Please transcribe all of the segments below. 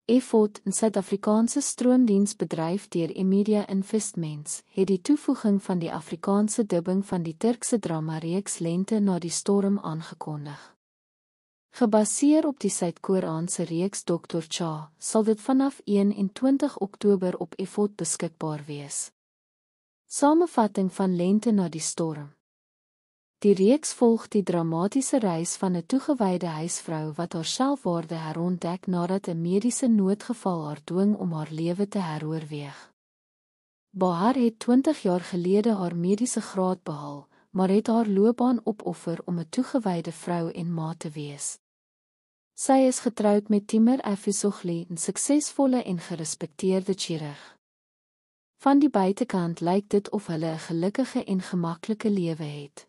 Effort, 'n Suid-Afrikaanse stroomdiensbedryf deur Emedia Investments, het die toevoeging van die Afrikaanse dubbing van die Turkse dramareeks Lente na die Storm aangekondig. Gebaseer op die Suid-Koreaanse reeks Dr. Cha, sal dit vanaf 21 Oktober op Effort beskikbaar wees. Samevatting van Lente na die Storm. Die reeks volg die dramatiese reis van 'n toegewyde huisvrou wat haar selfwaarde herontdek nadat 'n mediese noodgeval haar dwing om haar lewe te heroorweeg. Bahar het 20 jaar gelede haar mediese graad behaal, maar het haar loopbaan opoffer om 'n toegewyde vrou en ma te wees. Sy is getroud met Timur Efizoglu, 'n suksesvolle en gerespekteerde chirurg. Van die buitekant lyk dit of hulle 'n gelukkige en gemaklike lewe het.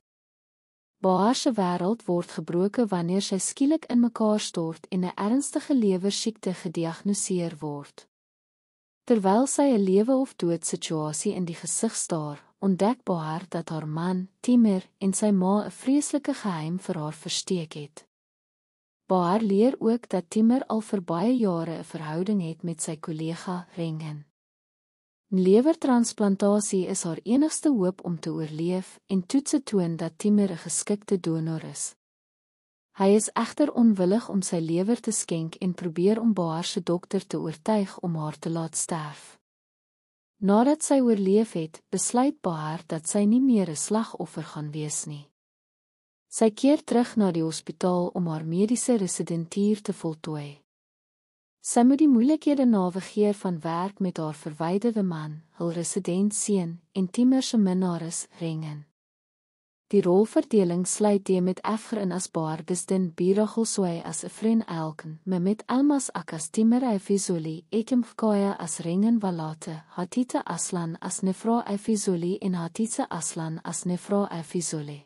Bahar se wêreld word gebroke wanneer sy skielik in mekaar stort en 'n ernstige lewersiekte gediagnoseer word. Terwyl sy 'n lewe of dood situasie in die gesig staar, ontdek Bahar dat haar man, Timur, en sy ma 'n vreeslike geheim vir haar versteek het. Bahar leer ook dat Timur al vir baie jare 'n verhouding het met sy kollega Rengen. Lewertransplantasie is haar enigste hoop om te oorleef en toetse toon dat Timur 'n geskikte donor is. Hy is egter onwillig om sy lewer te skenk en probeer om Bahar se dokter te oortuig om haar te laat sterf. Nadat sy oorleef het, besluit Bahar dat sy nie meer 'n slagoffer gaan wees nie. Sy keer terug na die hospitaal om haar mediese residentuur te voltooi. Sy moet die moeilikhede navigeer van werk met haar verwyderde man, hul residentseun en Timur se minnares, Rengen. Die rolverdeling sluit met Afger in as Bahar Bisdin Biragolsoy as Efren Elken, Mehmet Almas Ak as Timur Efizoglu, Ekem Khkaya as Rengen Walate, Hatita Aslan as Nefra Efizoglu en Hatitse Aslan as Nefra Efizoglu.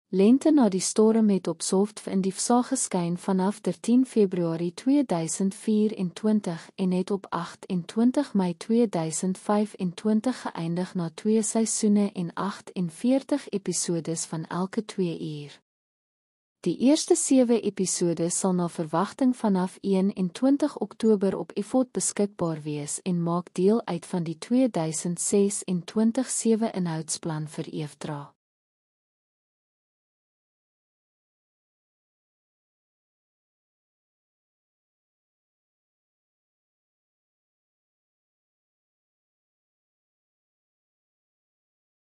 Lente na die Storm het op Soft in die VSA geskyn vanaf 13 Februarie 2024 en het op 28 Mei 2025 geëindig na 2 seisoene en 48 episodes van elke 2 uur. Die eerste 7 episodes sal na verwagting vanaf 21 Oktober op Effort beskikbaar wees en maak deel uit van die 2026-7 inhoudsplan vir Eftra.